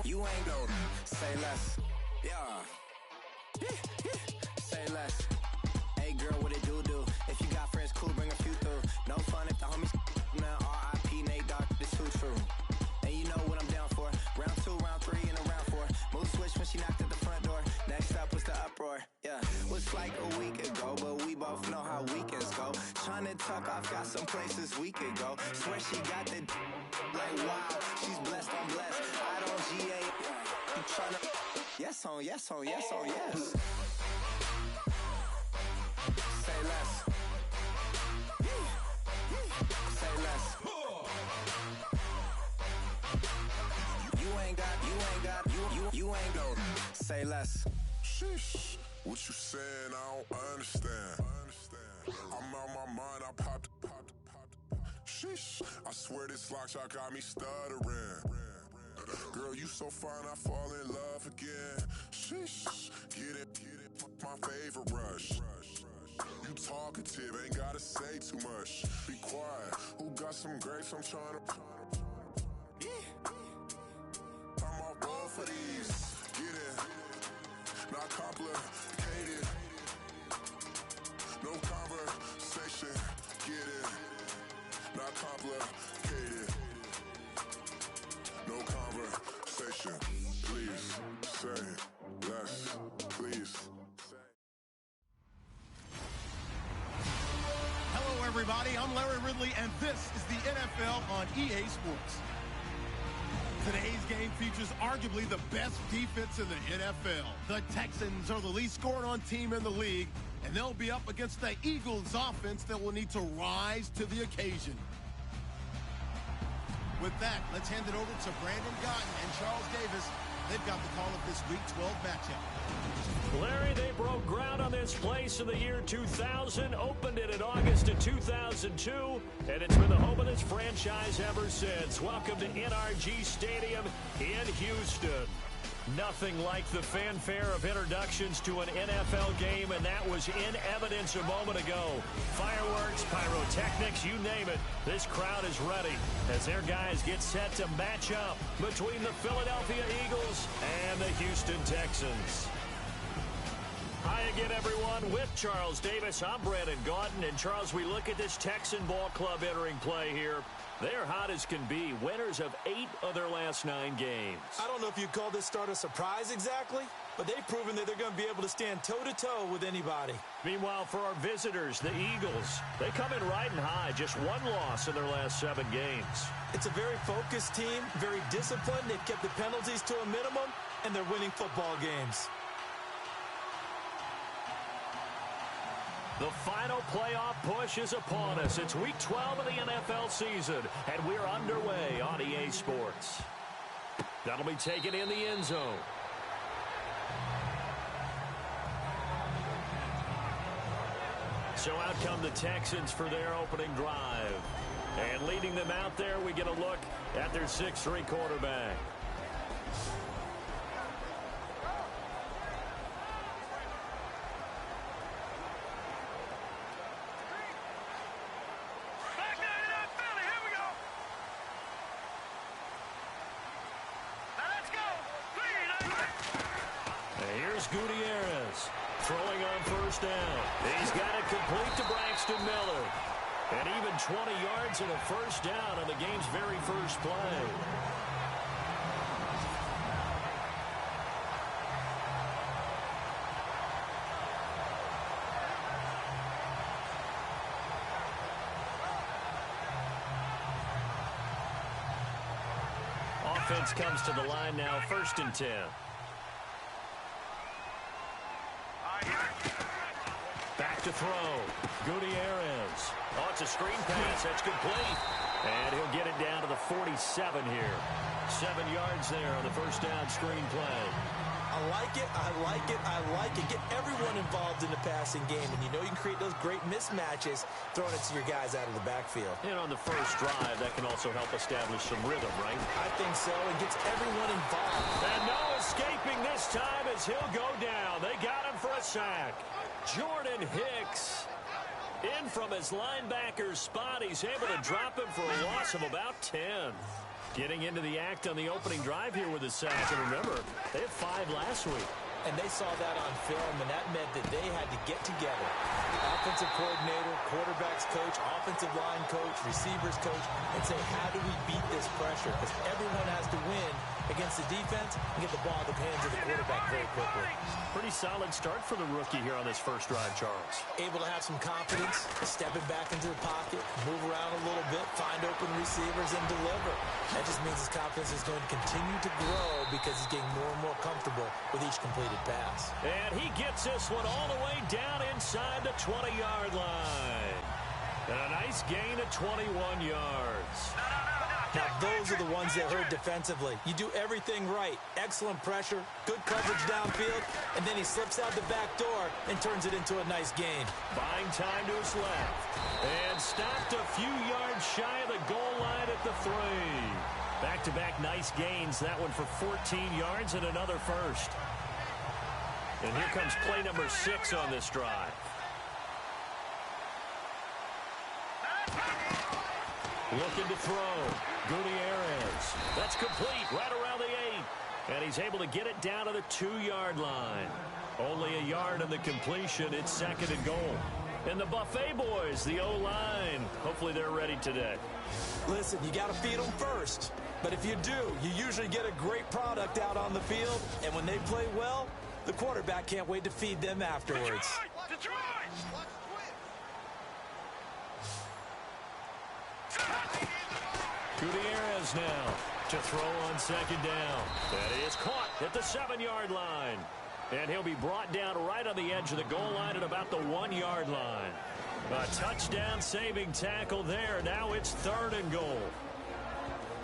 You ain't go. Say less. Yeah. Say less. Hey girl, what it do? If you got friends, cool, bring a few through. No fun if the homies now R.I.P. Nate Dogg, this too true. And you know what I'm down for. Round 2, round 3, and a round 4. Mood switch when she knocked at the front door. Next up was the uproar. Yeah, was like a week ago, but we both know how weekends go. Tryna tuck off, got some places we could go. Swear she got the like wow, she's blessed, I'm blessed. I don't GA. You tryna yes on yes on yes on yes. Say less. Say less. You ain't go. Say less. Sheesh. What you saying? I don't understand. I'm out my mind. I popped. Sheesh. I swear this lock shot got me stuttering. Girl, you so fine, I fall in love again. Sheesh. Get it. My favorite rush. You talkative, ain't gotta say too much. Be quiet. Who got some grapes? I'm trying to. I'm off both for these. Get it. Not complicated. No conversation. Get it. Not complicated. No conversation. Please say less. Please. Hello, everybody. I'm Larry Ridley, and this is the NFL on EA Sports. Today's game features arguably the best defense in the NFL. The Texans are the least scoring on team in the league, and they'll be up against the Eagles offense that will need to rise to the occasion. With that, let's hand it over to Brandon Gotton and Charles Davis. They've got the call of this Week 12 matchup. Larry, they broke ground on this place in the year 2000, opened it in August of 2002, and it's been the home of this franchise ever since. Welcome to NRG Stadium in Houston. Nothing like the fanfare of introductions to an NFL game, and that was in evidence a moment ago. Fireworks, pyrotechnics, you name it. This crowd is ready as their guys get set to match up between the Philadelphia Eagles and the Houston Texans. Hi again, everyone. With Charles Davis, I'm Brandon Gauton. And, Charles, we look at this Texan ball club entering play here. They're hot as can be, winners of 8 of their last 9 games. I don't know if you'd call this start a surprise exactly, but they've proven that they're going to be able to stand toe-to-toe with anybody. Meanwhile, for our visitors, the Eagles, they come in riding high, just 1 loss in their last 7 games. It's a very focused team, very disciplined. They've kept the penalties to a minimum, and they're winning football games. The final playoff push is upon us. It's Week 12 of the NFL season, and we're underway on EA Sports. That'll be taken in the end zone. So out come the Texans for their opening drive. And leading them out there, we get a look at their 6'3" quarterback. Gutierrez throwing on first down. He's got it complete to Braxton Miller. And even 20 yards and a first down on the game's very first play. Offense comes to the line now, 1st and 10. Back to throw. Gutierrez. Oh, it's a screen pass. That's complete. And he'll get it down to the 47 here. 7 yards there on the first down screen play. I like it. I like it. I like it. Get everyone involved in the passing game. And you know you can create those great mismatches throwing it to your guys out of the backfield. And on the first drive, that can also help establish some rhythm, right? I think so. It gets everyone involved. And no escaping this time as he'll go down. They got him for a sack. Jordan Hicks in from his linebacker spot. He's able to drop him for a loss of about 10. Getting into the act on the opening drive here with a sack. And remember, they had 5 last week. And they saw that on film, and that meant that they had to get together. Offensive coordinator, quarterback's coach, offensive line coach, receivers coach, and say, how do we beat this pressure? Because everyone has to win against the defense and get the ball in the hands of the quarterback very quickly. Pretty solid start for the rookie here on this first drive, Charles. Able to have some confidence, stepping back into the pocket, move around a little bit, find open receivers, and deliver. That just means his confidence is going to continue to grow because he's getting more and more comfortable with each completed pass. And he gets this one all the way down inside the 20-yard line. And a nice gain of 21 yards. Now, those are the ones that hurt defensively. You do everything right. Excellent pressure, good coverage downfield, and then he slips out the back door and turns it into a nice gain. Buying time to his left. And stopped a few yards shy of the goal line at the 3. Back-to-back nice gains. That one for 14 yards and another first. And here comes play number 6 on this drive. Looking to throw. Gutierrez. That's complete right around the 8. And he's able to get it down to the 2-yard line. Only a yard on the completion. It's 2nd and goal. And the Buffet boys, the O-line. Hopefully they're ready today. Listen, you got to feed them first. But if you do, you usually get a great product out on the field. And when they play well, the quarterback can't wait to feed them afterwards. Detroit! Gutierrez now to throw on 2nd down. That is caught at the 7-yard line. And he'll be brought down right on the edge of the goal line at about the 1-yard line. A touchdown saving tackle there. Now it's 3rd and goal.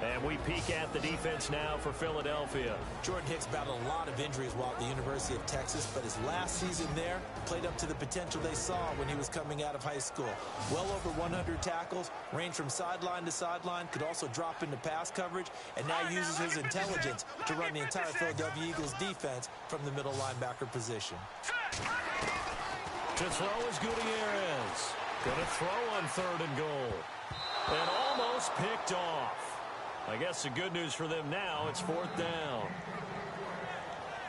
And we peek at the defense now for Philadelphia. Jordan Hicks battled a lot of injuries while at the University of Texas, but his last season there played up to the potential they saw when he was coming out of high school. Well over 100 tackles, ranged from sideline to sideline, could also drop into pass coverage, and now uses his intelligence to run the entire Philadelphia Eagles defense from the middle linebacker position. To throw is Gutierrez. Going to throw on 3rd and goal. And almost picked off. I guess the good news for them now, it's 4th down.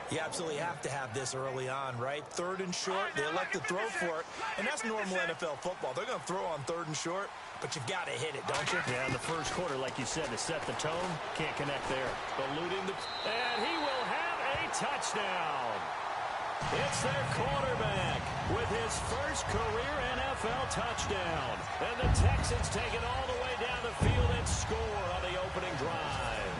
You absolutely have to have this early on, right? 3rd and short, they elect to throw for it, and that's normal NFL football. They're going to throw on 3rd and short, but you've got to hit it, don't you? Yeah, in the first quarter, like you said, to set the tone, can't connect there. Eluding and he will have a touchdown. It's their quarterback with his first career NFL touchdown. And the Texans take it all the way down the field and score on the opening drive.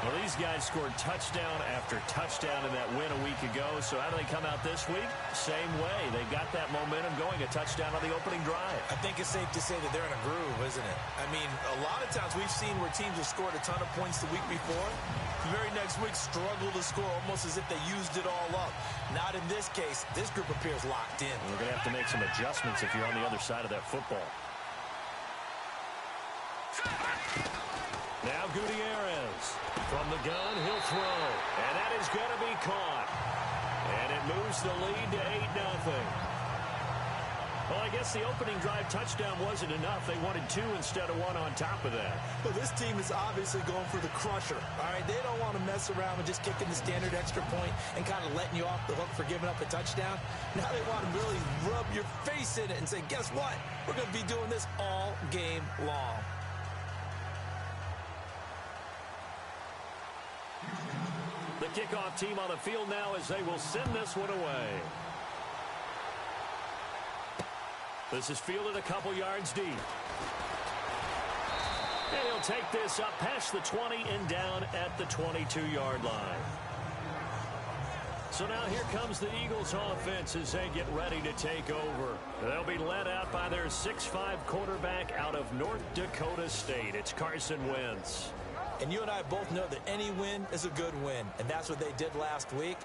Well, these guys scored touchdown after touchdown in that win a week ago. So how do they come out this week? Same way. They got that momentum going, a touchdown on the opening drive. I think it's safe to say that they're in a groove, isn't it? I mean, a lot of times we've seen where teams have scored a ton of points the week before. The very next week struggle to score almost as if they used it all up. Not in this case. This group appears locked in. We're going to have to make some adjustments if you're on the other side of that football. Now Gutierrez. From the gun, he'll throw. And that is going to be caught. And it moves the lead to 8-0. Well, I guess the opening drive touchdown wasn't enough. They wanted 2 instead of 1 on top of that. Well, this team is obviously going for the crusher. All right, they don't want to mess around with just kicking the standard extra point and kind of letting you off the hook for giving up a touchdown. Now they want to really rub your face in it and say, guess what? We're going to be doing this all game long. The kickoff team on the field now as they will send this one away. This is fielded a couple yards deep. And he'll take this up past the 20 and down at the 22-yard line. So now here comes the Eagles offense as they get ready to take over. They'll be led out by their 6'5" quarterback out of North Dakota State. It's Carson Wentz. And you and I both know that any win is a good win, and that's what they did last week.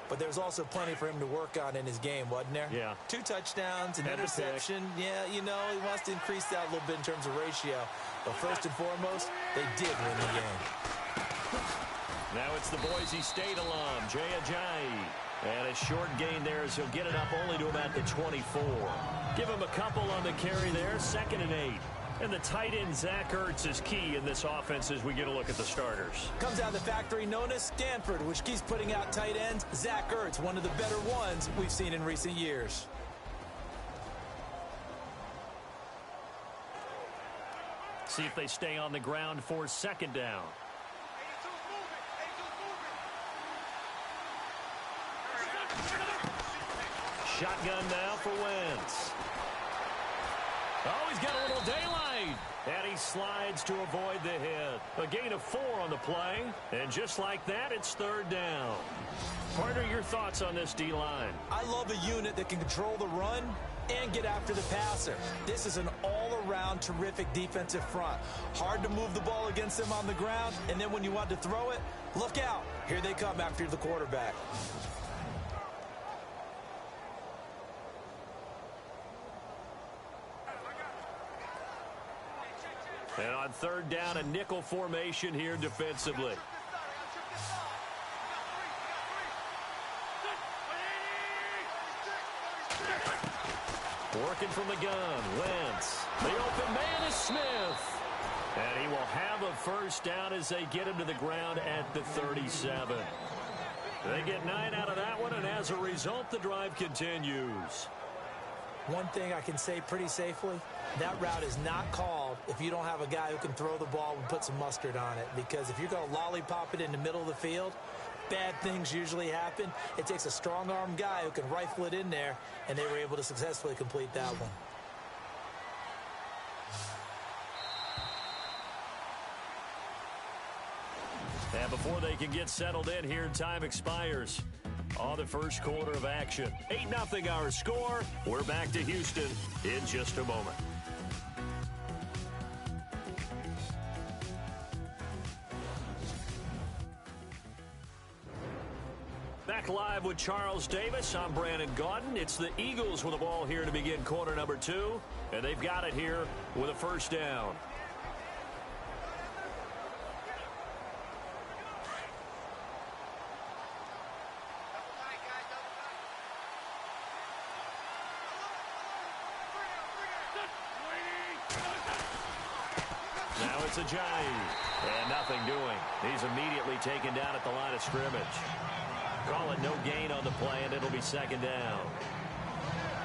But there's also plenty for him to work on in his game, wasn't there? Yeah. 2 touchdowns, an interception. Yeah, you know, he wants to increase that a little bit in terms of ratio. But first and foremost, they did win the game. Now it's the Boise State alum, Jay Ajayi. And a short gain there as he'll get it up only to about the 24. Give him a couple on the carry there, 2nd and 8. And the tight end, Zach Ertz, is key in this offense as we get a look at the starters. Comes out of the factory known as Stanford, which keeps putting out tight ends. Zach Ertz, one of the better ones we've seen in recent years. See if they stay on the ground for second down. Shotgun now for Wentz. Oh, he's got a little daylight. And he slides to avoid the hit. A gain of 4 on the play. And just like that, it's third down. Partner, your thoughts on this D-line? I love a unit that can control the run and get after the passer. This is an all-around terrific defensive front. Hard to move the ball against them on the ground. And then when you want to throw it, look out. Here they come after the quarterback. And on third down, a nickel formation here defensively. Working from the gun, Wentz. The open man is Smith. And he will have a first down as they get him to the ground at the 37. They get 9 out of that one, and as a result, the drive continues. One thing I can say pretty safely, that route is not called if you don't have a guy who can throw the ball and put some mustard on it. Because if you're going to lollipop it in the middle of the field, bad things usually happen. It takes a strong-arm guy who can rifle it in there, and they were able to successfully complete that one. And before they can get settled in here, time expires on the first quarter of action. 8-0 our score. We're back to Houston in just a moment. Back live with Charles Davis. I'm Brandon Gaudin. It's the Eagles with the ball here to begin quarter number 2. And they've got it here with a first down. Now it's Ajayi. And nothing doing. He's immediately taken down at the line of scrimmage. Call it no gain on the play, and it'll be second down.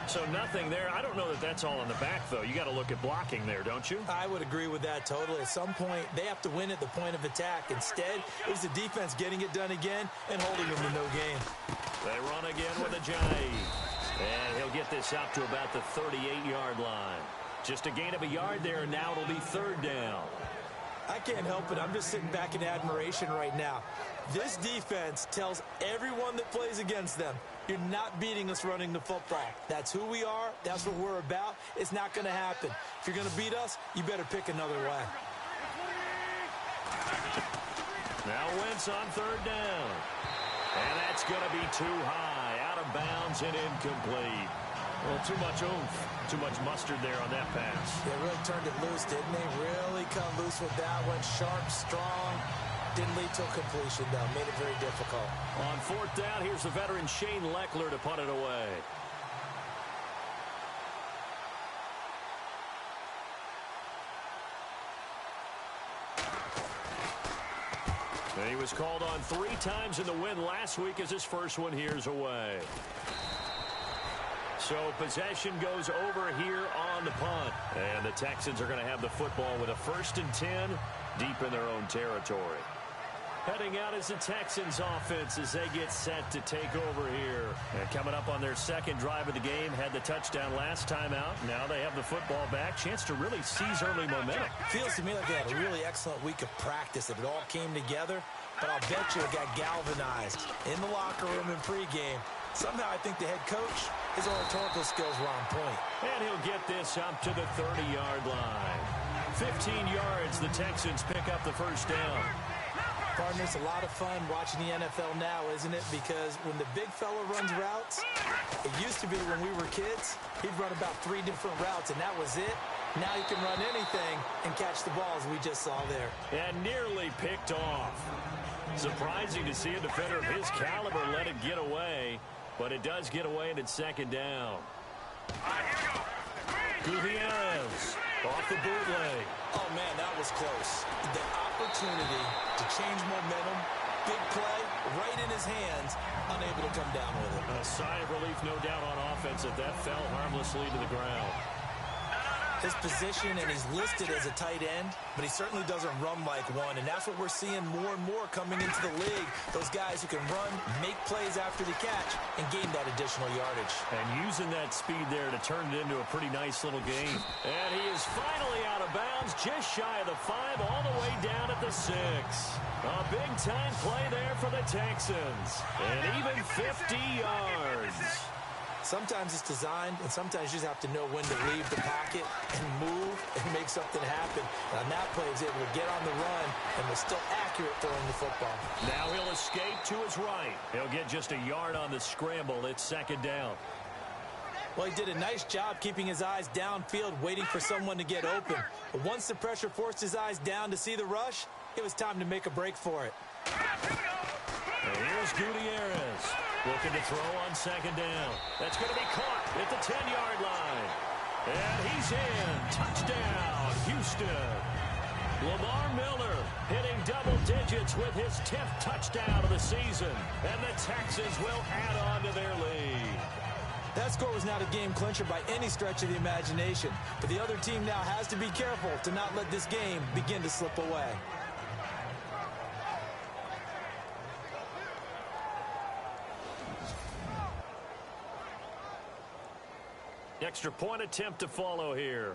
So nothing there. I don't know that that's all in the back, though. You got to look at blocking there, don't you? I would agree with that totally. At some point, they have to win at the point of attack. Instead, it was the defense getting it done again and holding them to no gain. They run again with Ajayi. And he'll get this up to about the 38-yard line. Just a gain of a yard there, and now it'll be third down. I can't help it. I'm just sitting back in admiration right now. This defense tells everyone that plays against them, you're not beating us running the football. That's who we are. That's what we're about. It's not going to happen. If you're going to beat us, you better pick another way. Now Wentz on third down. And that's going to be too high. Out of bounds and incomplete. Well, too much oomph. Too much mustard there on that pass. They really turned it loose, didn't they? Really cut loose with that one. Sharp, strong. Didn't lead to a completion, though. Made it very difficult. On fourth down, here's the veteran Shane Leckler to punt it away. And he was called on 3 times in the win last week as his first one here's away. So possession goes over here on the punt. And the Texans are going to have the football with a 1st and 10 deep in their own territory. Heading out is the Texans offense as they get set to take over here. And coming up on their second drive of the game, had the touchdown last time out. Now they have the football back. Chance to really seize early momentum. Feels to me like they had a really excellent week of practice. It all came together. But I'll bet you it got galvanized in the locker room in pregame. Somehow I think the head coach, his oratorical skills were on point. And he'll get this up to the 30-yard line. 15 yards, the Texans pick up the first down. Partner, it's a lot of fun watching the NFL now, isn't it? Because when the big fella runs routes, it used to be when we were kids, he'd run about 3 different routes, and that was it. Now he can run anything and catch the ball, as we just saw there. And nearly picked off. Surprising to see a defender of his caliber let it get away, but it does get away, and it's second down. Gutierrez Off the bootleg. Oh, man, that was close. The opportunity to change momentum, big play, right in his hands, unable to come down with it. A sigh of relief, no doubt, on offense that fell harmlessly to the ground. His position, and he's listed as a tight end, but he certainly doesn't run like one, and that's what we're seeing more and more coming into the league. Those guys who can run, make plays after the catch, and gain that additional yardage. And using that speed there to turn it into a pretty nice little game. And he is finally out of bounds, just shy of the 5, all the way down at the 6. A big-time play there for the Texans. And even 50 yards. Sometimes it's designed, and sometimes you just have to know when to leave the pocket and move and make something happen. And on that play, he was able to get on the run and was still accurate throwing the football. Now he'll escape to his right. He'll get just a yard on the scramble. It's second down. Well, he did a nice job keeping his eyes downfield, waiting for someone to get open. But once the pressure forced his eyes down to see the rush, it was time to make a break for it. And here's Gutierrez. Looking to throw on second down. That's going to be caught at the 10-yard line. And he's in. Touchdown, Houston. Lamar Miller hitting double digits with his 10th touchdown of the season. And the Texans will add on to their lead. That score was not a game clincher by any stretch of the imagination. But the other team now has to be careful to not let this game begin to slip away. Extra point attempt to follow here.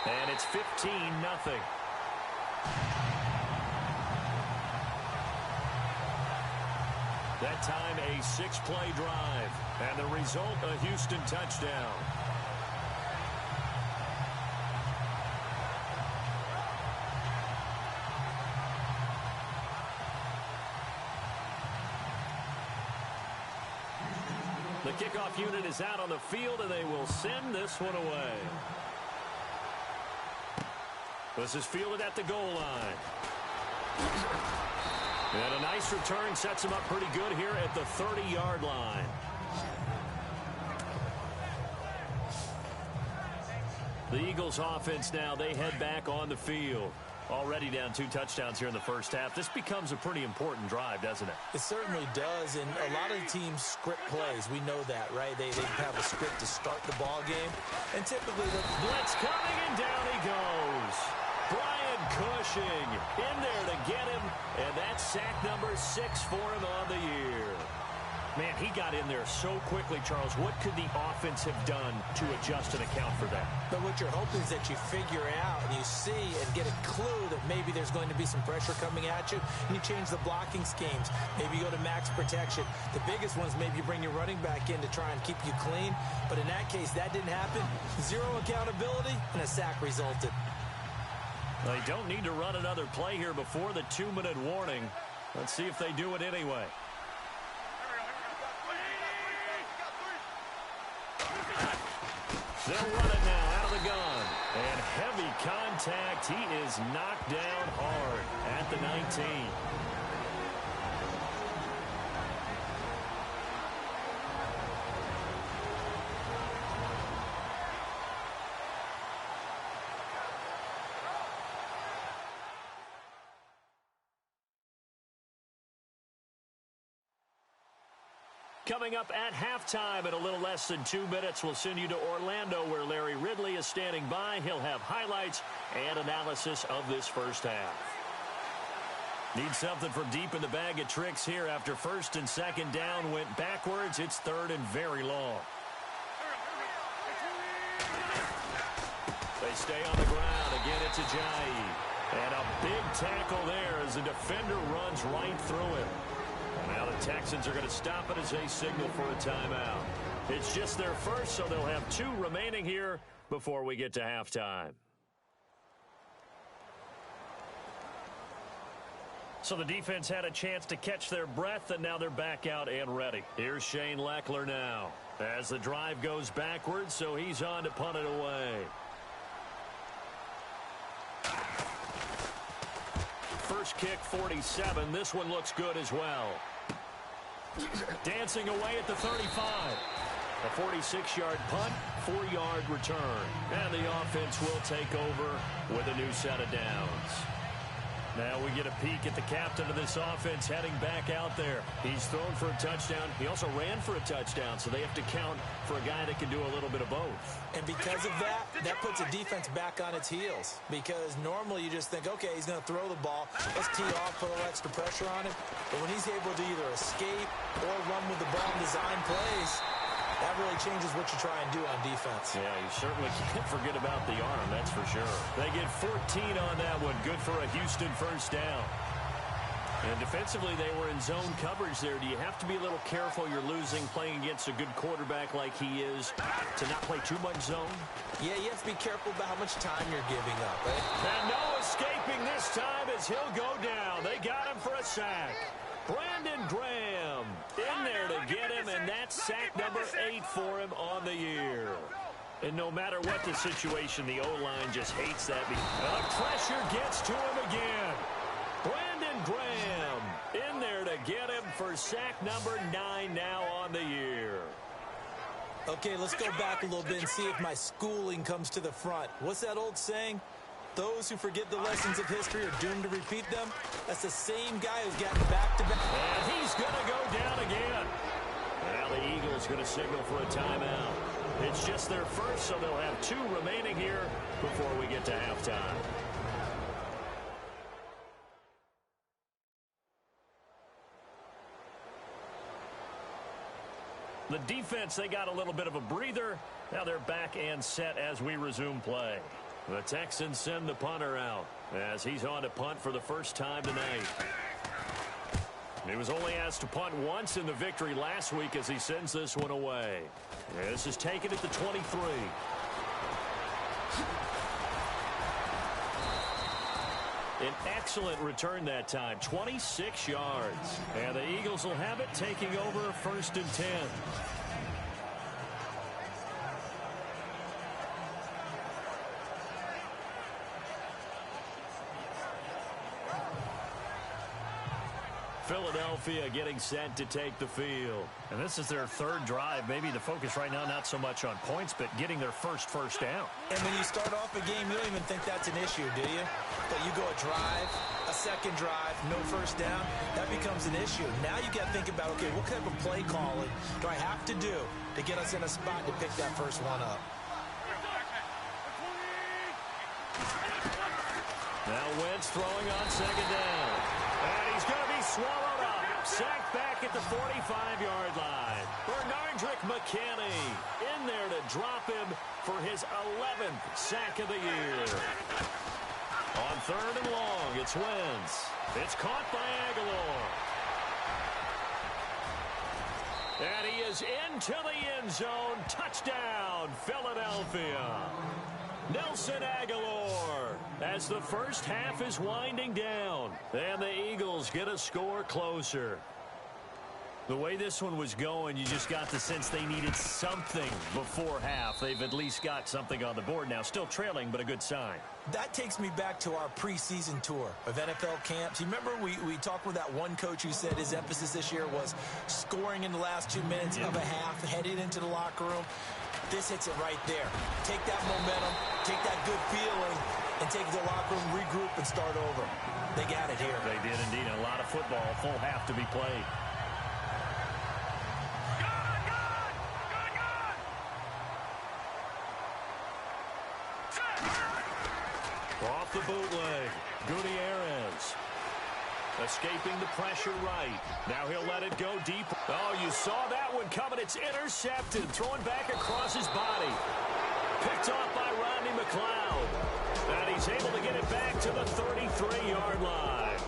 And it's 15-0. That time a 6-play drive. And the result, a Houston touchdown. The kickoff unit is out on the field, and they will send this one away. This is fielded at the goal line. And a nice return sets him up pretty good here at the 30-yard line. The Eagles offense now, they head back on the field. Already down 2 touchdowns here in the first half. This becomes a pretty important drive, doesn't it? It certainly does, and a lot of the teams script plays. We know that, right? They have a script to start the ball game, and typically the blitz coming, and down he goes. Brian Cushing in there to get him, and that's sack number 6 for him on the year. Man, he got in there so quickly, Charles. What could the offense have done to adjust and account for that? But what you're hoping is that you figure out and you see and get a clue that maybe there's going to be some pressure coming at you, and you change the blocking schemes. Maybe you go to max protection. The biggest ones, maybe you bring your running back in to try and keep you clean. But in that case, that didn't happen. 0 accountability, and a sack resulted. They don't need to run another play here before the 2-minute warning. Let's see if they do it anyway. They'll run it now out of the gun. And heavy contact. He is knocked down hard at the 19. Coming up at halftime in a little less than 2 minutes, we'll send you to Orlando where Larry Ridley is standing by. He'll have highlights and analysis of this first half. Need something from deep in the bag of tricks here after first and second down went backwards. It's third and very long. They stay on the ground. Again, it's Ajayi. And a big tackle there as the defender runs right through him. Now the Texans are going to stop it as they signal for a timeout. It's just their first, so they'll have 2 remaining here before we get to halftime. So the defense had a chance to catch their breath, and now they're back out and ready. Here's Shane Leckler now as the drive goes backwards, so he's on to punt it away. First kick, 47. This one looks good as well. Dancing away at the 35. A 46-yard punt, 4-yard return. And the offense will take over with a new set of downs. Now we get a peek at the captain of this offense heading back out there. He's thrown for a touchdown. He also ran for a touchdown, so they have to count for a guy that can do a little bit of both. And because of that, that puts a defense back on its heels. Because normally you just think, okay, he's going to throw the ball. Let's tee off, put a little extra pressure on him. But when he's able to either escape or run with the ball and design plays, that really changes what you try and do on defense. Yeah, you certainly can't forget about the arm, that's for sure. They get 14 on that one. Good for a Houston first down. And defensively, they were in zone coverage there. Do you have to be a little careful you're losing playing against a good quarterback like he is to not play too much zone? Yeah, you have to be careful about how much time you're giving up. And no escaping this time as he'll go down. They got him for a sack. Brandon Graham in there to get him, and that's sack number 8 for him on the year. And no matter what the situation, the O-line just hates that. The pressure gets to him again. Brandon Graham in there to get him for sack number 9 now on the year. Okay, let's go back a little bit and see if my schooling comes to the front. What's that old saying? Those who forget the lessons of history are doomed to repeat them. That's the same guy who's gotten back-to-back. And he's going to go down again. Now the Eagles going to signal for a timeout. It's just their first, so they'll have 2 remaining here before we get to halftime. The defense, they got a little bit of a breather. Now they're back and set as we resume play. The Texans send the punter out as he's on to punt for the first time tonight. He was only asked to punt once in the victory last week as he sends this one away. This is taken at the 23. An excellent return that time, 26 yards. And the Eagles will have it, taking over 1st and 10. Philadelphia getting set to take the field. And this is their 3rd drive. Maybe the focus right now not so much on points, but getting their first down. And when you start off a game, you don't even think that's an issue, do you? But you go a drive, a second drive, no first down, that becomes an issue. Now you got to think about, okay, what type of play calling do I have to do to get us in a spot to pick that first one up? Now Wentz throwing on 2nd down. And he's going to be swallowed up. Sacked back at the 45-yard line. Bernardrick McKinney in there to drop him for his 11th sack of the year. On 3rd and long, it's Wentz. It's caught by Aguilar. And he is into the end zone. Touchdown, Philadelphia. Nelson Aguilar as the first half is winding down. And the Eagles get a score closer. The way this one was going, you just got the sense they needed something before half. They've at least got something on the board now. Still trailing, but a good sign. That takes me back to our preseason tour of NFL camps. You remember we talked with that one coach who said his emphasis this year was scoring in the last 2 minutes of a half, heading into the locker room. This hits it right there. Take that momentum, take that good feeling, and take it to the locker room, regroup, and start over. They got it here. They did indeed. A lot of football, full half to be played. Off the bootleg, Gutierrez. Escaping the pressure right. Now he'll let it go deep. Oh, you saw that one coming. It's intercepted. Throwing back across his body. Picked off by Rodney McLeod. And he's able to get it back to the 33-yard line.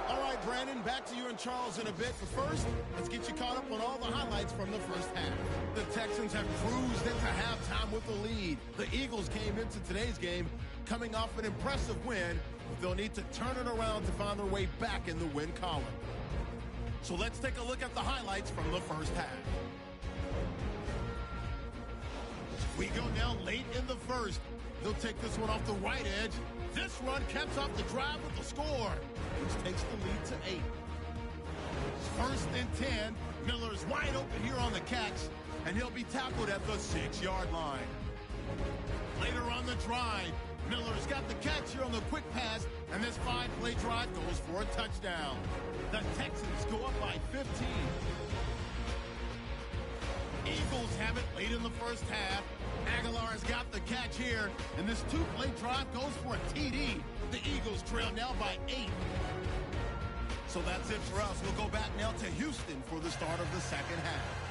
All right, Brandon, back to you and Charles in a bit. But first, let's get you caught up on all the highlights from the first half. The Texans have cruised into halftime with the lead. The Eagles came into today's game coming off an impressive win, but they'll need to turn it around to find their way back in the win column. So let's take a look at the highlights from the first half. We go now late in the first. They'll take this one off the right edge. This run caps off the drive with the score, which takes the lead to 8. It's 1st and 10 Miller's wide open here on the catch, and he'll be tackled at the 6-yard line. Later on the drive, Miller's got the catch here on the quick pass, and this 5-play drive goes for a touchdown. The Texans go up by 15. Eagles have it late in the first half. Aguilar's got the catch here, and this 2-play drive goes for a TD. The Eagles trail now by 8. So that's it for us. We'll go back now to Houston for the start of the second half.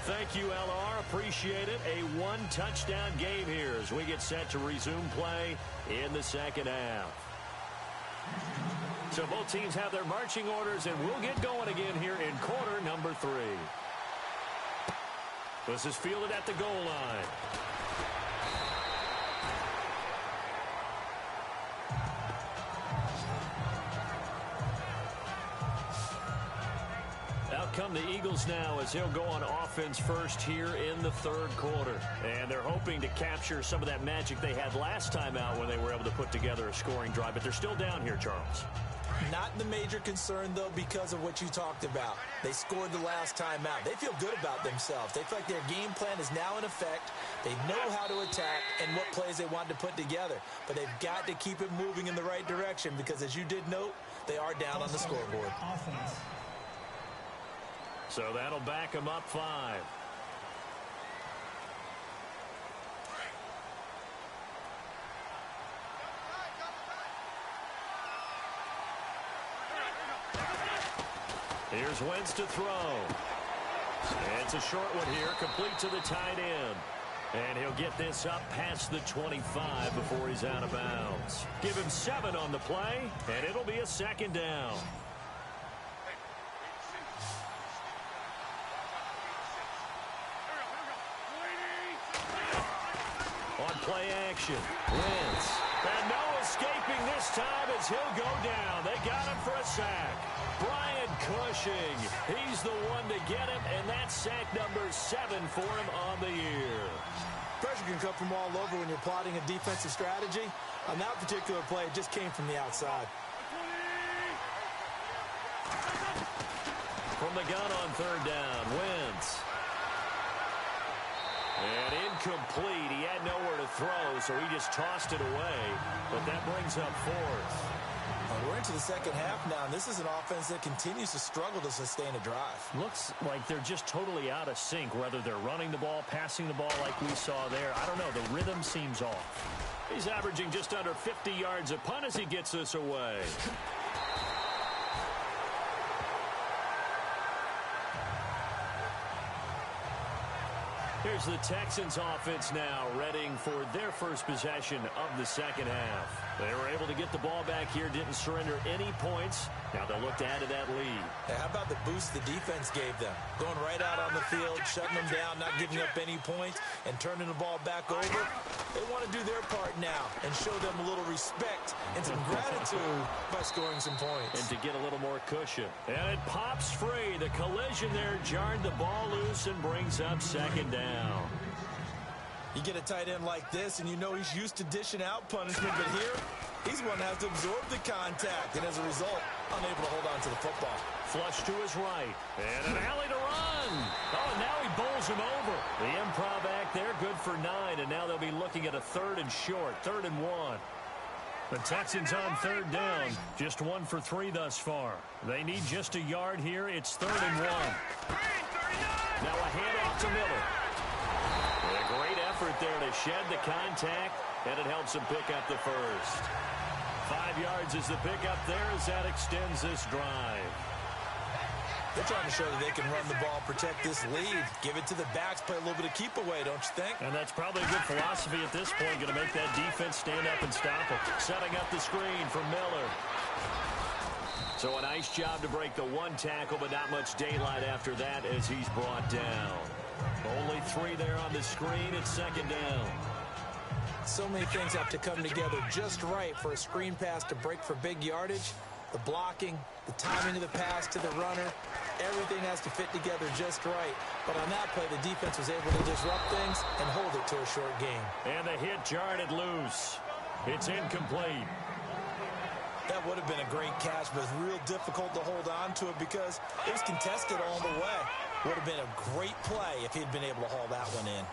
Thank you, LR. Appreciate it. A 1-touchdown game here as we get set to resume play in the second half. So both teams have their marching orders, and we'll get going again here in quarter number 3. This is fielded at the goal line. Out come the Eagles now as he'll go on offense first here in the third quarter. And they're hoping to capture some of that magic they had last time out when they were able to put together a scoring drive. But they're still down here, Charles. Not the major concern, though, because of what you talked about. They scored the last time out. They feel good about themselves. They feel like their game plan is now in effect. They know how to attack and what plays they want to put together. But they've got to keep it moving in the right direction because, as you did note, they are down on the scoreboard. So that'll back them up 5. Here's Wentz to throw. It's a short one here, complete to the tight end. And he'll get this up past the 25 before he's out of bounds. Give him 7 on the play, and it'll be a second down. On play action, Wentz. And no escaping this time as he'll go down. They got him for a sack. Brian Cushing, he's the one to get him, and that's sack number 7 for him on the year. Pressure can come from all over when you're plotting a defensive strategy. On that particular play, it just came from the outside. From the gun on third down, Wentz. And incomplete. He had nowhere to throw, so he just tossed it away. But that brings up 4th. We're into the second half now, and this is an offense that continues to struggle to sustain a drive. Looks like they're just totally out of sync, whether they're running the ball, passing the ball like we saw there. I don't know. The rhythm seems off. He's averaging just under 50 yards a punt as he gets this away. Here's the Texans offense now, readying for their first possession of the second half. They were able to get the ball back here, didn't surrender any points. Now they'll look to add to that lead. Hey, how about the boost the defense gave them? Going right out on the field, shutting them down, not giving up any points, and turning the ball back over. They want to do their part now and show them a little respect and some gratitude by scoring some points. And to get a little more cushion. And it pops free. The collision there jarred the ball loose and brings up second down. You get a tight end like this, and you know he's used to dishing out punishment, but here, he's one that has to absorb the contact, and as a result, unable to hold on to the football. Flush to his right, and an alley to run. Oh, and now he bowls him over. The improv act there, good for 9, and now they'll be looking at a 3rd and short, 3rd and 1. The Texans on third down, just 1 for 3 thus far. They need just a yard here. It's 3rd and 1. Now a handoff to Miller. A great effort there to shed the contact, and it helps him pick up the first. 5 yards is the pickup there as that extends this drive. They're trying to show that they can run the ball, protect this lead, give it to the backs, play a little bit of keep away, don't you think? And that's probably a good philosophy at this point, going to make that defense stand up and stop it. Setting up the screen for Miller. So a nice job to break the 1 tackle, but not much daylight after that as he's brought down. Only 3 there on the screen. It's second down. So many things have to come together just right for a screen pass to break for big yardage. The blocking, the timing of the pass to the runner, everything has to fit together just right. But on that play, the defense was able to disrupt things and hold it to a short game. And the hit jarred it loose. It's incomplete. That would have been a great catch, but it's real difficult to hold on to it because it was contested all the way. Would have been a great play if he'd been able to haul that one in.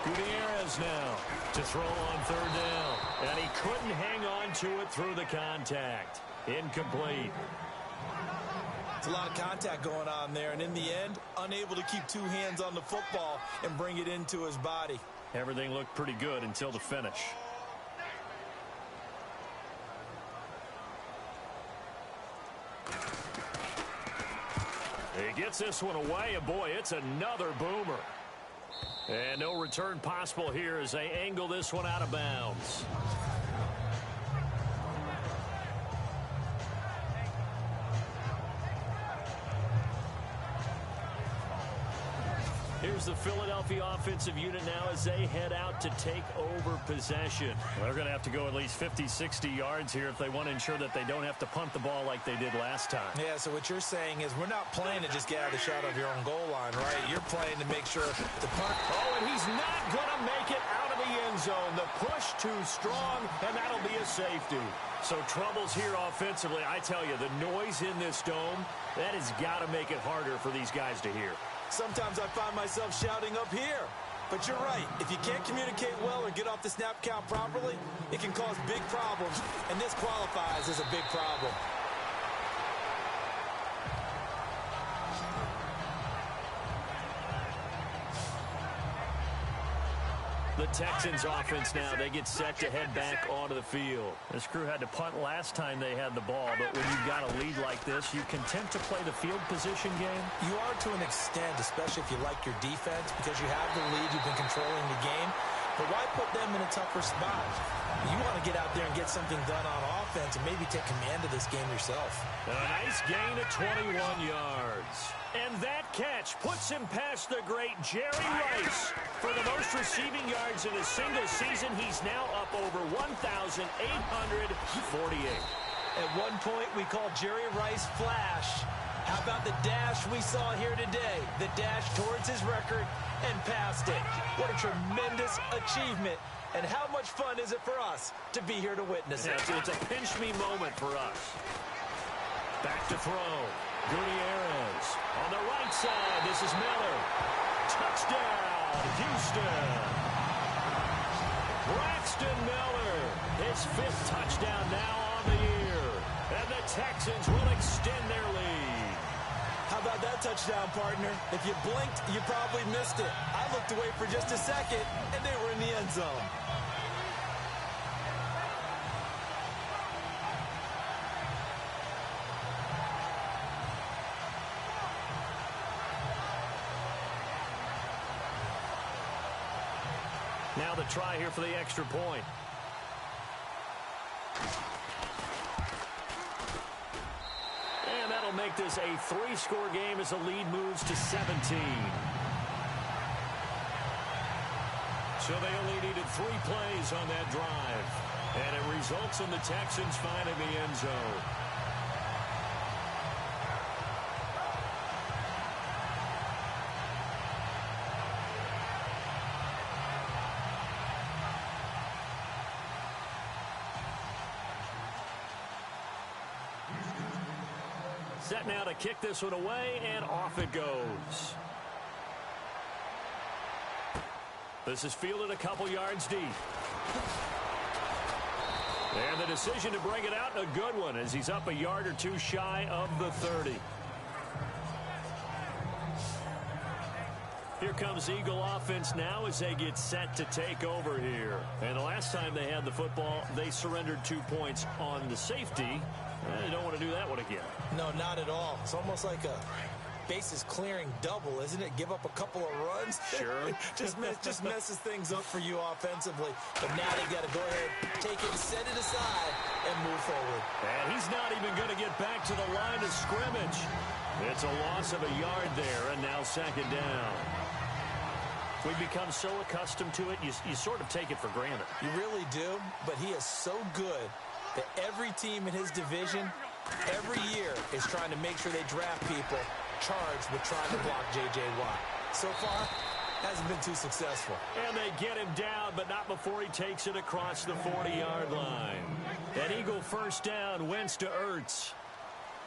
Gutierrez now to throw on third down. And he couldn't hang on to it through the contact. Incomplete. It's a lot of contact going on there, and in the end, unable to keep two hands on the football and bring it into his body. Everything looked pretty good until the finish. He gets this one away, and boy, it's another boomer. And no return possible here as they angle this one out of bounds. Here's the Philadelphia offensive unit now as they head out to take over possession. They're going to have to go at least 50, 60 yards here if they want to ensure that they don't have to punt the ball like they did last time. Yeah, so what you're saying is we're not playing to just get out of the shot of your own goal line, right? You're playing to make sure the punt. Oh, and he's not going to make it out of the end zone. The push too strong, and that'll be a safety. So troubles here offensively. I tell you, the noise in this dome, that has got to make it harder for these guys to hear. Sometimes I find myself shouting up here. But you're right. If you can't communicate well or get off the snap count properly, it can cause big problems. And this qualifies as a big problem. The Texans offense now, they get set to head back onto the field. This crew had to punt last time they had the ball, but when you've got a lead like this, you content to play the field position game? You are to an extent, especially if you like your defense, because you have the lead, you've been controlling the game. But why put them in a tougher spot? You want to get out there and get something done on offense and maybe take command of this game yourself. A nice gain of 21 yards. And that catch puts him past the great Jerry Rice. For the most receiving yards in a single season, he's now up over 1,848. At one point, we called Jerry Rice Flash. How about the dash we saw here today? The dash towards his record and past it. What a tremendous achievement. And how much fun is it for us to be here to witness it? It's a pinch-me moment for us. Back to throw. Gutierrez on the right side. This is Miller. Touchdown, Houston. Braxton Miller, his 5th touchdown now on the year. And the Texans will extend their lead. How about that touchdown, partner? If you blinked, you probably missed it. I looked away for just a second, and they were in the end zone. Now the try here for the extra point. And that'll make this a 3-score game as the lead moves to 17. So they only needed 3 plays on that drive. And it results in the Texans finding the end zone. Set now to kick this one away, and off it goes. This is fielded a couple yards deep. And the decision to bring it out, a good one, as he's up a yard or two shy of the 30. Here comes Eagle offense now as they get set to take over here. And the last time they had the football, they surrendered 2 points on the safety. They don't want to do that one again. No, not at all. It's almost like a bases clearing double, isn't it? Give up a couple of runs. Sure. just messes things up for you offensively. But now they got to go ahead, take it, set it aside, and move forward. And he's not even going to get back to the line of scrimmage. It's a loss of a yard there, and now 2nd down. We've become so accustomed to it, you sort of take it for granted. You really do, but he is so good that every team in his division, every year, is trying to make sure they draft people charged with trying to block J.J. Watt. So far, hasn't been too successful. And they get him down down, but not before he takes it across the 40-yard line. An Eagle first down, Wentz to Ertz.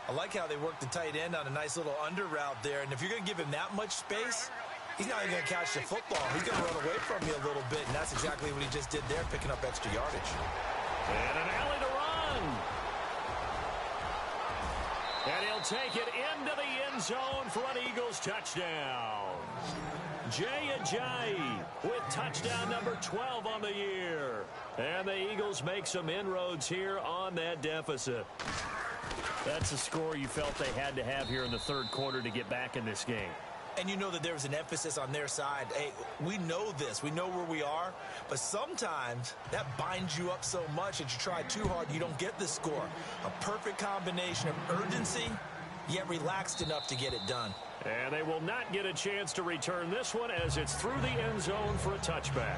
I like how they work the tight end on a nice little under route there. And if you're going to give him that much space, he's not even going to catch the football. He's going to run away from you a little bit, and that's exactly what he just did there, picking up extra yardage. And an alley to run. And he'll take it into the end zone for an Eagles touchdown. Jay Ajayi with touchdown number 12 on the year. And the Eagles make some inroads here on that deficit. That's a score you felt they had to have here in the third quarter to get back in this game. And you know that there was an emphasis on their side. Hey, we know this. We know where we are. But sometimes that binds you up so much that you try too hard, you don't get the score. A perfect combination of urgency, yet relaxed enough to get it done. And they will not get a chance to return this one as it's through the end zone for a touchback.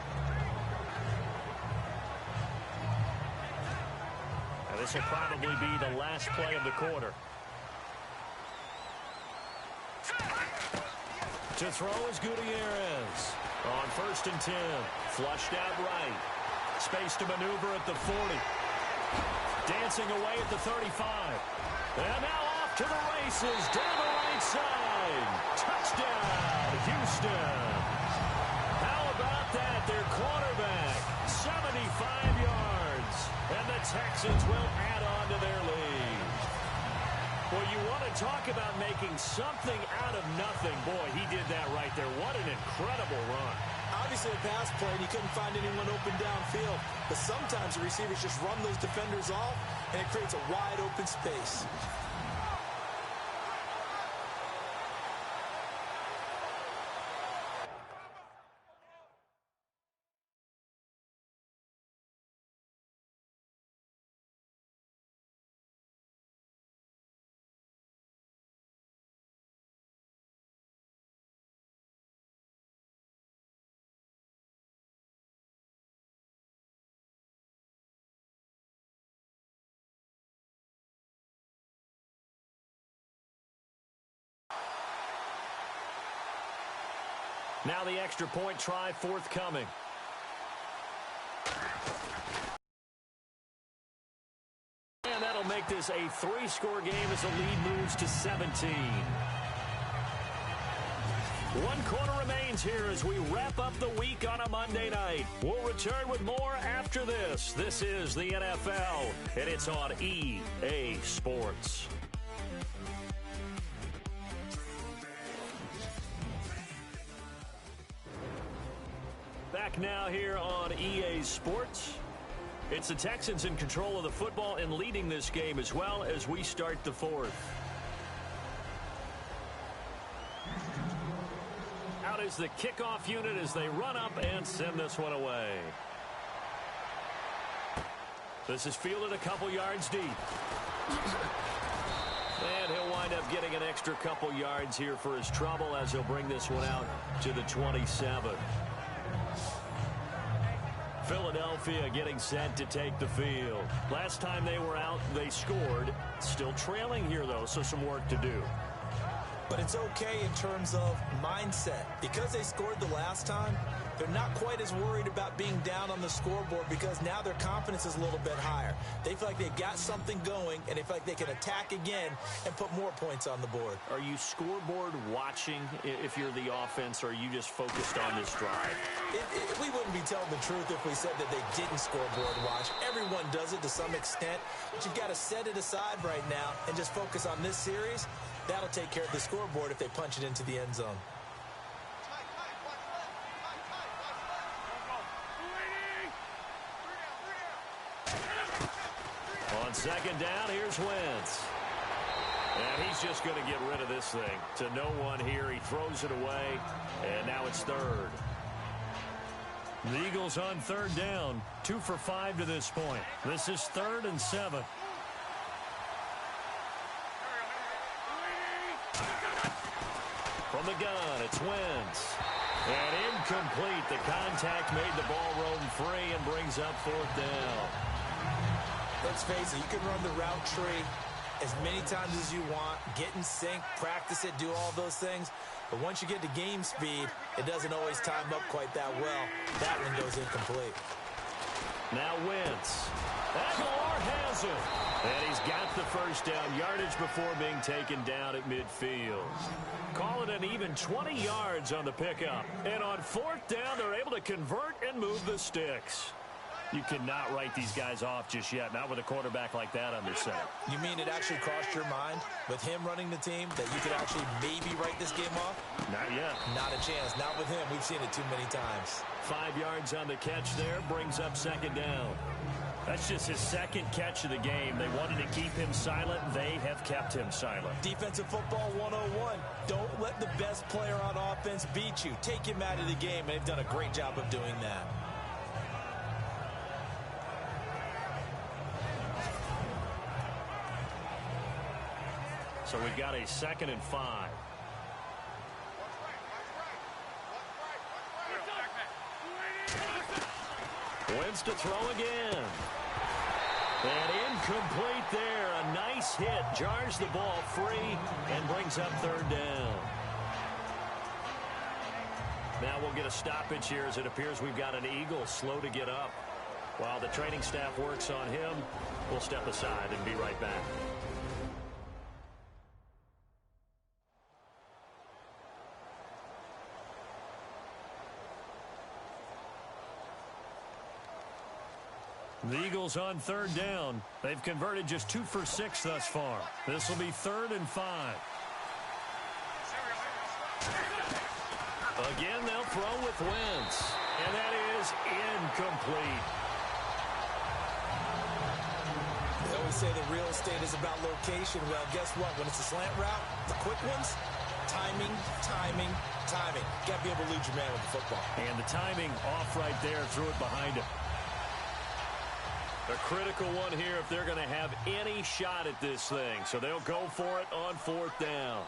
And this will probably be the last play of the quarter. To throw is Gutierrez. On 1st and 10. Flushed out right. Space to maneuver at the 40. Dancing away at the 35. And now off to the races down the right side. Touchdown, Houston. How about that? Their quarterback, 75 yards. And the Texans will add on to their lead. Well, you want to talk about making something out of nothing. Boy, he did that right there. What an incredible run. Obviously a pass play, and he couldn't find anyone open downfield. But sometimes the receivers just run those defenders off, and it creates a wide open space. Now the extra point try forthcoming. And that'll make this a 3-score game as the lead moves to 17. 1 quarter remains here as we wrap up the week on a Monday night. We'll return with more after this. This is the NFL, and it's on EA Sports. Back now here on EA Sports. It's the Texans in control of the football and leading this game as well as we start the fourth. Out is the kickoff unit as they run up and send this one away. This is fielded a couple yards deep. And he'll wind up getting an extra couple yards here for his trouble as he'll bring this one out to the 27. Philadelphia getting set to take the field. Last time they were out, they scored. Still trailing here, though, so some work to do. But it's okay in terms of mindset. Because they scored the last time, they're not quite as worried about being down on the scoreboard because now their confidence is a little bit higher. They feel like they've got something going, and they feel like they can attack again and put more points on the board. Are you scoreboard watching if you're the offense, or are you just focused on this drive? We wouldn't be telling the truth if we said that they didn't scoreboard watch. Everyone does it to some extent, but you've got to set it aside right now and just focus on this series. That'll take care of the scoreboard if they punch it into the end zone. On 2nd down, here's Wentz. And he's just going to get rid of this thing. To no one here, he throws it away, and now it's 3rd. The Eagles on 3rd down, 2 for 5 to this point. This is 3rd and 7. From the gun, it's Wentz. And incomplete. The contact made the ball roam free and brings up 4th down. Let's face it, you can run the route tree as many times as you want, get in sync, practice it, do all those things. But once you get to game speed, it doesn't always time up quite that well. That one goes incomplete. Now Wentz. Aguilar has it. And he's got the first down yardage before being taken down at midfield. Call it an even 20 yards on the pickup. And on fourth down, they're able to convert and move the sticks. You cannot write these guys off just yet, not with a quarterback like that on their set. You mean it actually crossed your mind with him running the team that you could actually maybe write this game off? Not yet. Not a chance. Not with him. We've seen it too many times. 5 yards on the catch there, brings up second down. That's just his second catch of the game. They wanted to keep him silent. They have kept him silent. Defensive football 101. Don't let the best player on offense beat you. Take him out of the game, and they've done a great job of doing that. So we've got a 2nd and 5. Wentz to throw again. And incomplete there. A nice hit. Jars the ball free and brings up third down. Now we'll get a stoppage here as it appears we've got an Eagle slow to get up. While the training staff works on him, we'll step aside and be right back. The Eagles on third down. They've converted just 2 for 6 thus far. This will be 3rd and 5. Again, they'll throw with Wentz. And that is incomplete. They always say the real estate is about location. Well, guess what? When it's a slant route, the quick ones, timing, timing, timing. Got to be able to lead your man with the football. And the timing off right there, threw it behind him. A critical one here if they're going to have any shot at this thing. So they'll go for it on fourth down.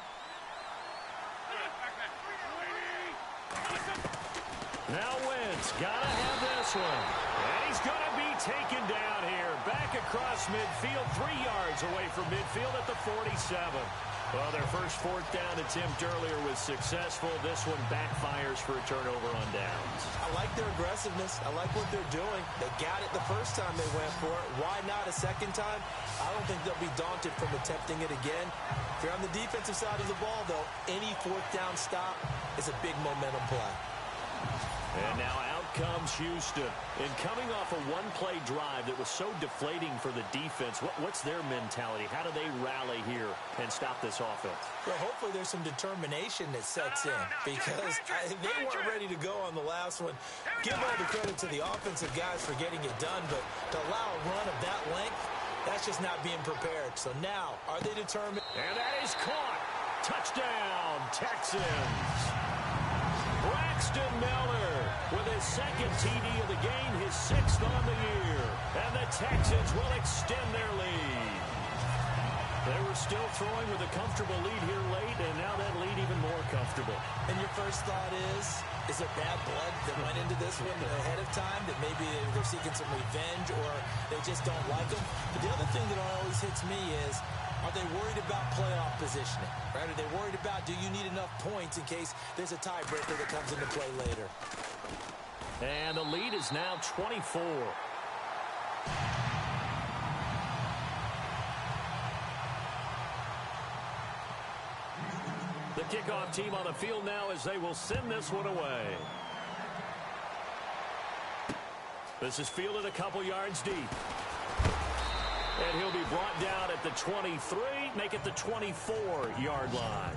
Now Wentz, got to have this one. And he's going to be taken down here. Back across midfield, 3 yards away from midfield at the 47. Well, their first fourth down attempt earlier was successful. This one backfires for a turnover on downs. I like their aggressiveness. I like what they're doing. They got it the first time they went for it. Why not a second time? I don't think they'll be daunted from attempting it again. If you're on the defensive side of the ball, though, any fourth down stop is a big momentum play. And now out comes Houston. And coming off a one-play drive that was so deflating for the defense, what's their mentality? How do they rally here and stop this offense? Well, hopefully there's some determination that sets in because they weren't ready to go on the last one. Give all the credit to the offensive guys for getting it done, but to allow a run of that length, that's just not being prepared. So now, are they determined? And that is caught. Touchdown, Texans. Braxton Miller with his second TD of the game, his 6th on the year. And the Texans will extend their lead. They were still throwing with a comfortable lead here late, and now that lead even more comfortable. And your first thought is there bad blood that went into this one ahead of time, that maybe they're seeking some revenge or they just don't like them? But the other thing that always hits me is, are they worried about playoff positioning? Right? Are they worried about, do you need enough points in case there's a tiebreaker that comes into play later? And the lead is now 24. The kickoff team on the field now as they will send this one away. This is fielded a couple yards deep. And he'll be brought down at the 23, make it the 24-yard line.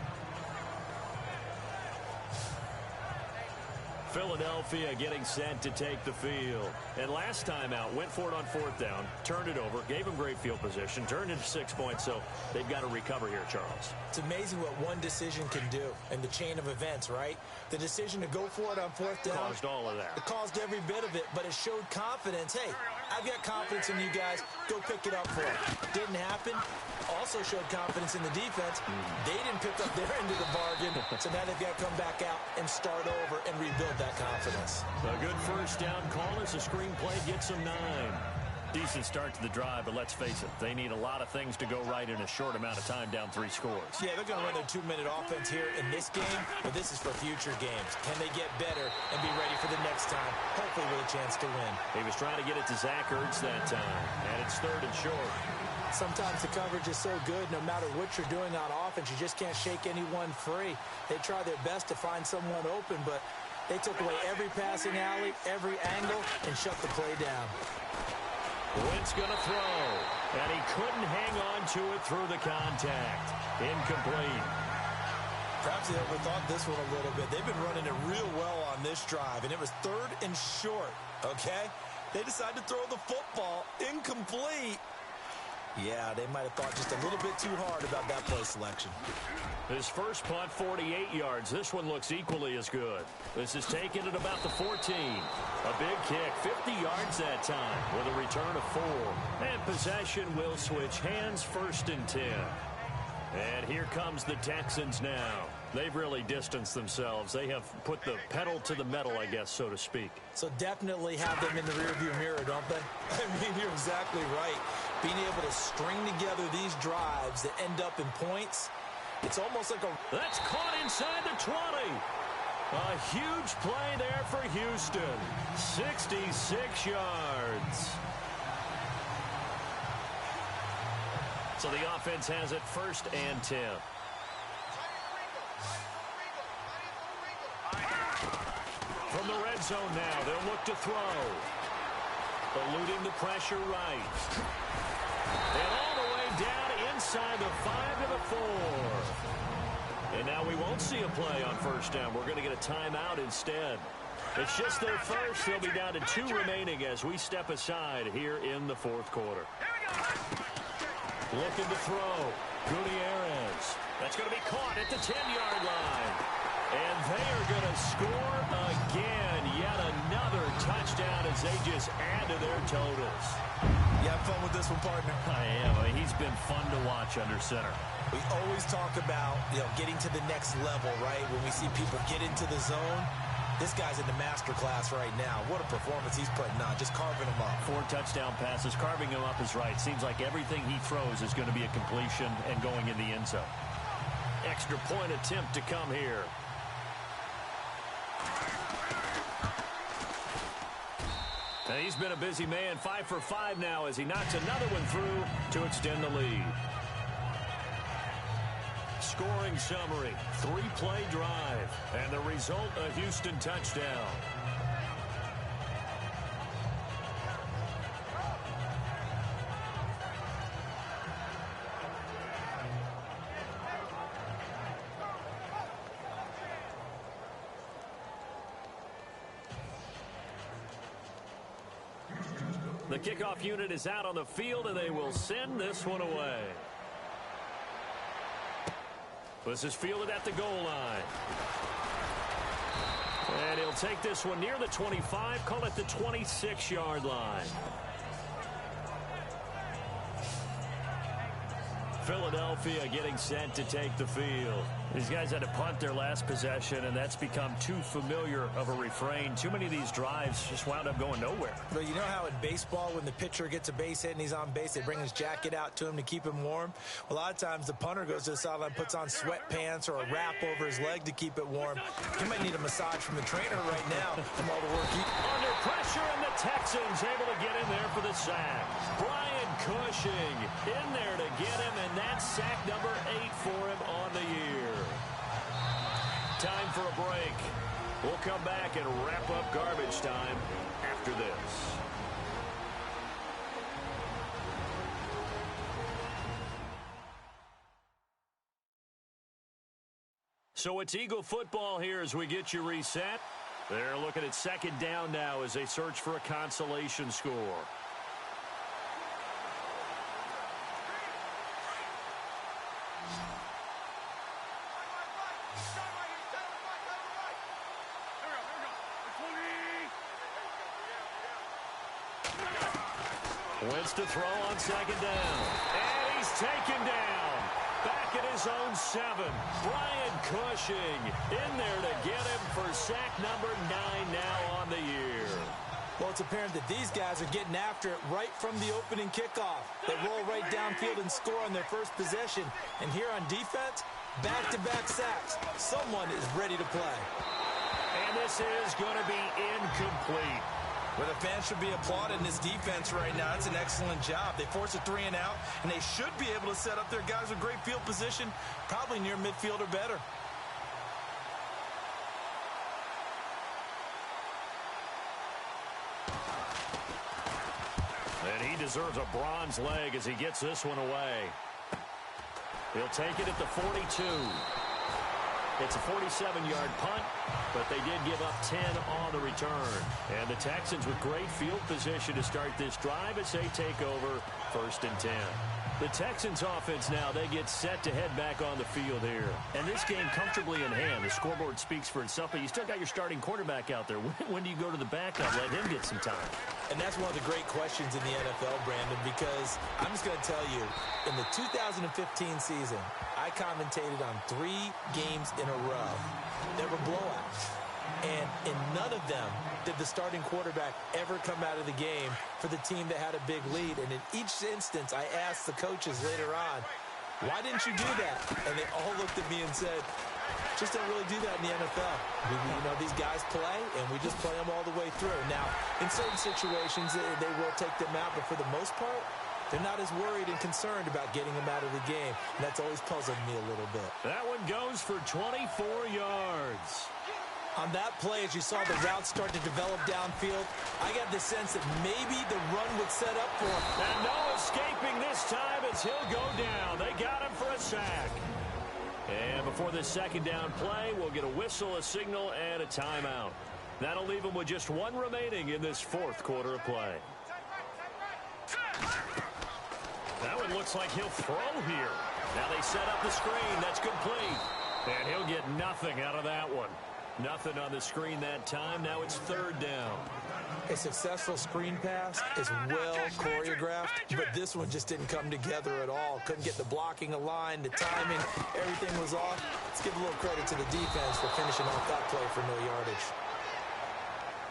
Philadelphia getting set to take the field. And last time out, went for it on fourth down, turned it over, gave him great field position, turned into 6 points, so they've got to recover here, Charles. It's amazing what one decision can do in the chain of events, right? The decision to go for it on fourth down. Caused all of that. It caused every bit of it, but it showed confidence. Hey, I've got confidence in you guys. Go pick it up for it. Didn't happen. Also showed confidence in the defense. They didn't pick up their end of the bargain, so now they've got to come back out and start over and rebuild that confidence. A good first down call as the screenplay gets them 9. Decent start to the drive, but let's face it, they need a lot of things to go right in a short amount of time down 3 scores. Yeah, they're going to run their 2-minute offense here in this game, but this is for future games. Can they get better and be ready for the next time, hopefully with a chance to win? He was trying to get it to Zach Ertz that time, and it's 3rd and short. Sometimes the coverage is so good, no matter what you're doing on offense, you just can't shake anyone free. They try their best to find someone open, but they took away every passing alley, every angle, and shut the play down. Wentz going to throw, and he couldn't hang on to it through the contact. Incomplete. Perhaps they overthought this one a little bit. They've been running it real well on this drive, and it was 3rd and short, okay? They decided to throw the football. Incomplete. Yeah, they might have thought just a little bit too hard about that play selection. His first punt, 48 yards. This one looks equally as good. This is taken at about the 14. A big kick, 50 yards that time with a return of 4. And possession will switch hands, 1st and 10. And here comes the Texans now. They've really distanced themselves. They have put the pedal to the metal, I guess, so to speak. So definitely have them in the rearview mirror, don't they? I mean, you're exactly right. Being able to string together these drives that end up in points, it's almost like a... That's caught inside the 20. A huge play there for Houston. 66 yards. So the offense has it 1st and 10. From the red zone now, they'll look to throw. Eluding the pressure right. And all the way down inside the 5 to the 4. And now we won't see a play on 1st down. We're going to get a timeout instead. It's just their first. They'll be down to 2 remaining as we step aside here in the 4th quarter. Looking to throw. Gutierrez. That's going to be caught at the 10-yard line. And they are going to score again. Yet another touchdown as they just add to their totals. You have fun with this one, partner? I am. He's been fun to watch under center. We always talk about, getting to the next level, right? When we see people get into the zone, this guy's in the master class right now. What a performance he's putting on, just carving them up. 4 touchdown passes, carving him up is right. Seems like everything he throws is going to be a completion and going in the end zone. Extra point attempt to come here. And he's been a busy man, 5 for 5 now as he knocks another one through to extend the lead. Scoring summary, 3-play drive, and the result, a Houston touchdown. The kickoff unit is out on the field, and they will send this one away. This is fielded at the goal line. And he'll take this one near the 25, call it the 26-yard line. Philadelphia getting set to take the field. These guys had to punt their last possession, and that's become too familiar of a refrain. Too many of these drives just wound up going nowhere. But you know how in baseball, when the pitcher gets a base hit and he's on base, they bring his jacket out to him to keep him warm? Well, a lot of times the punter goes to the sideline, puts on sweatpants or a wrap over his leg to keep it warm. He might need a massage from the trainer right now from all the work he... Under pressure, and the Texans able to get in there for the sack. Brian Cushing in there to get him, and that's sack number 8 for him on the year. Time for a break. We'll come back and wrap up garbage time after this. So it's Eagle football here as we get you reset. They're looking at 2nd down now as they search for a consolation score. Wentz to throw on 2nd down. And he's taken down. Back at his own 7. Brian Cushing in there to get him for sack number 9 now on the year. Well, it's apparent that these guys are getting after it right from the opening kickoff. They roll right downfield and score on their first possession. And here on defense, back-to-back sacks. Someone is ready to play. And this is going to be incomplete. Well, the fans should be applauding this defense right now. It's an excellent job. They force a 3 and out, and they should be able to set up their guys with great field position, probably near midfield or better. And he deserves a bronze leg as he gets this one away. He'll take it at the 42. It's a 47-yard punt, but they did give up 10 on the return. And the Texans with great field position to start this drive as they take over 1st and 10. The Texans offense now, they get set to head back on the field here. And this game comfortably in hand. The scoreboard speaks for itself, but you still got your starting quarterback out there. When do you go to the backup? Let him get some time. And that's one of the great questions in the NFL, Brandon, because I'm just going to tell you, in the 2015 season, I commentated on 3 games in a row that were blowouts. And in none of them did the starting quarterback ever come out of the game for the team that had a big lead. And in each instance, I asked the coaches later on, why didn't you do that? And they all looked at me and said, just don't really do that in the NFL. You know, these guys play, and we just play them all the way through. Now, in certain situations, they will take them out, but for the most part, they're not as worried and concerned about getting them out of the game. And that's always puzzled me a little bit. That one goes for 24 yards. On that play, as you saw the route start to develop downfield, I got the sense that maybe the run would set up for him. And no escaping this time as he'll go down. They got him for a sack. And before this second down play, we'll get a whistle, a signal, and a timeout. That'll leave him with just 1 remaining in this 4th quarter of play. That one looks like he'll throw here. Now they set up the screen. That's complete. And he'll get nothing out of that one. Nothing on the screen that time. Now it's 3rd down. A successful screen pass is well choreographed, but this one just didn't come together at all. Couldn't get the blocking aligned, the timing, everything was off. Let's give a little credit to the defense for finishing off that play for no yardage.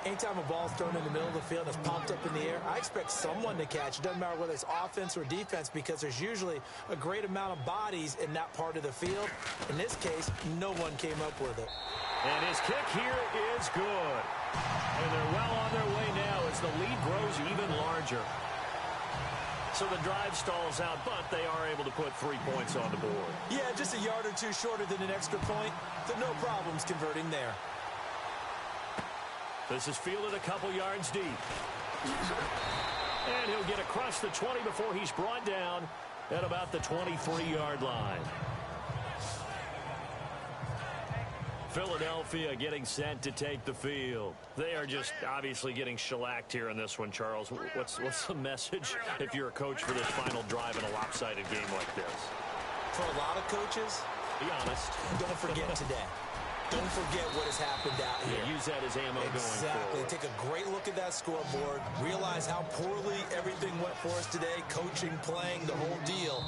Anytime a ball's thrown in the middle of the field and it's popped up in the air, I expect someone to catch. It doesn't matter whether it's offense or defense because there's usually a great amount of bodies in that part of the field. In this case, no one came up with it. And his kick here is good. And they're well on their way now as the lead grows even larger. So the drive stalls out, but they are able to put 3 points on the board. Yeah, just a yard or two shorter than an extra point, so no problems converting there. This is fielded a couple yards deep. And he'll get across the 20 before he's brought down at about the 23-yard line. Philadelphia getting set to take the field. They are just obviously getting shellacked here in this one, Charles. What's the message if you're a coach for this final drive in a lopsided game like this? For a lot of coaches, be honest. Don't forget today. Don't forget what has happened out here. Yeah, use that as ammo going forward. Take a great look at that scoreboard. Realize how poorly everything went for us today. Coaching, playing, the whole deal.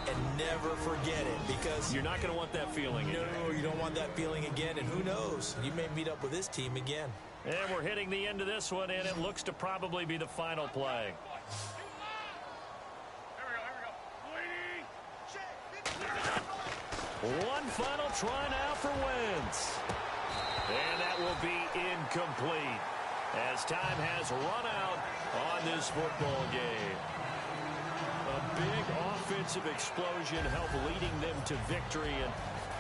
And never forget it because you're not going to want that feeling again. No, you don't want that feeling again. And who knows? You may meet up with this team again. And we're hitting the end of this one, and it looks to probably be the final play. One final try now for Wentz. And that will be incomplete as time has run out on this football game. A big offensive explosion helped leading them to victory. And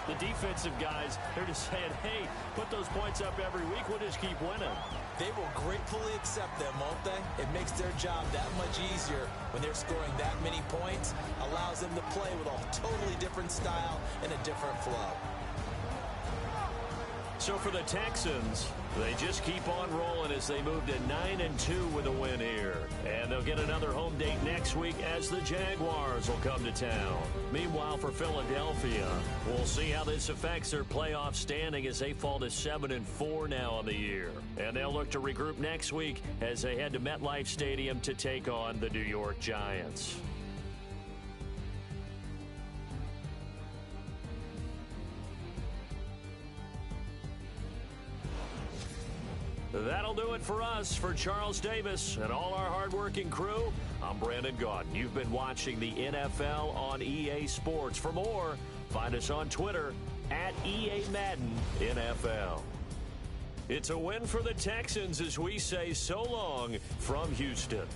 the defensive guys, they're just saying, hey, put those points up every week. We'll just keep winning. They will gratefully accept them, won't they? It makes their job that much easier when they're scoring that many points. Allows them to play with a totally different style and a different flow. So for the Texans, they just keep on rolling as they move to 9-2 with a win here. And they'll get another home date next week as the Jaguars will come to town. Meanwhile, for Philadelphia, we'll see how this affects their playoff standing as they fall to 7-4 now on the year. And they'll look to regroup next week as they head to MetLife Stadium to take on the New York Giants. That'll do it for us. For Charles Davis and all our hardworking crew, I'm Brandon Gaudin. You've been watching the NFL on EA Sports. For more, find us on Twitter at EA Madden NFL. It's a win for the Texans as we say so long from Houston.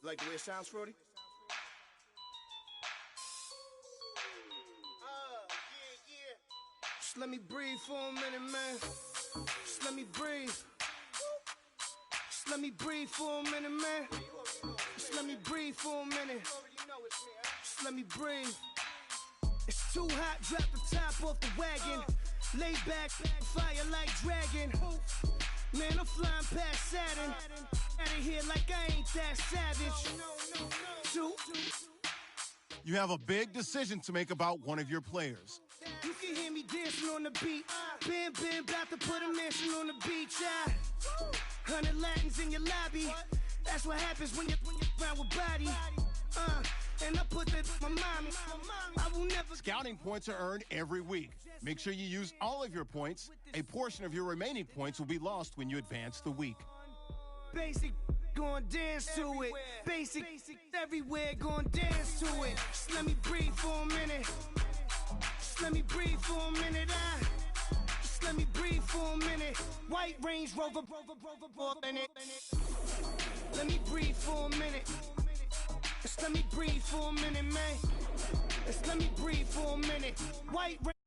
Like the way it sounds, Frody? Just let me breathe for a minute, man. Just let me breathe. Just let me breathe for a minute, man. Just let me breathe for a minute. Just let me breathe. It's too hot, drop the top off the wagon. Lay back, fire like dragon. Man, I'm flying past Saturn. Out of here like I ain't that savage. You have a big decision to make about one of your players. You can hear me dancing on the beat. Bam, bam, about to put a mansion on the beach. 100 Latins in your lobby. That's what happens when you're around with body. And I put that in my mommy. I will never. Scouting points are earned every week. Make sure you use all of your points. A portion of your remaining points will be lost when you advance the week. Basic, gon' dance to it. Basic, everywhere, gon' dance to it. Just let me breathe for a minute. Just let me breathe for a minute. Just let me breathe for a minute. White Range Rover, in it. Let me breathe for a minute. Just let me breathe for a minute, man. Just let me breathe for a minute. White Range.